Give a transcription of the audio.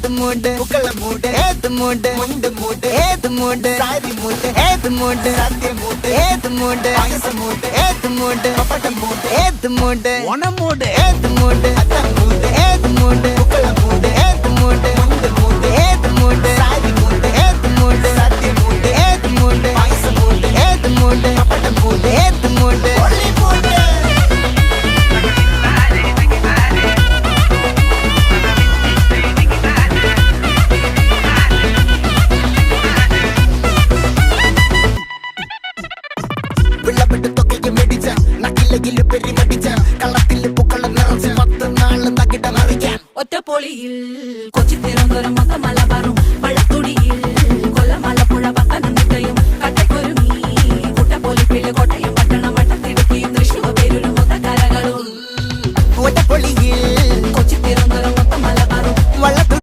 മൂട് പുക്കള മൂട് ഏത് മൂട് മുണ്ട് മൂട് ഏത് മൂട് സാരി മൂട് ഏത് മൂട് സത്യ മൂട് ഏത് മൂട് പായസ മൂട് ഏത് മൂട് പപ്പടം മൂട് ഏത് മൂട് ഓണം മൂട് ഏത് മൂട് അത്തം മൂട് ഏത് മൂട് പുക്കള മൂട് ഏത് മൂട് മുണ്ട് മൂട് ഏത് മൂട് സാരി മൂട് ഏത് മൂട് സത്യ മൂട് ഏത് മൂട് പായസ മൂട് ഏത് മൂട് പപ്പടം മൂട് ഏത് മൂട് ഒള്ളി മൂട് ഒറ്റപ്പൊളിയിൽ കൊച്ചി തിരുവനന്തപുരം മൊത്തം മലബാറും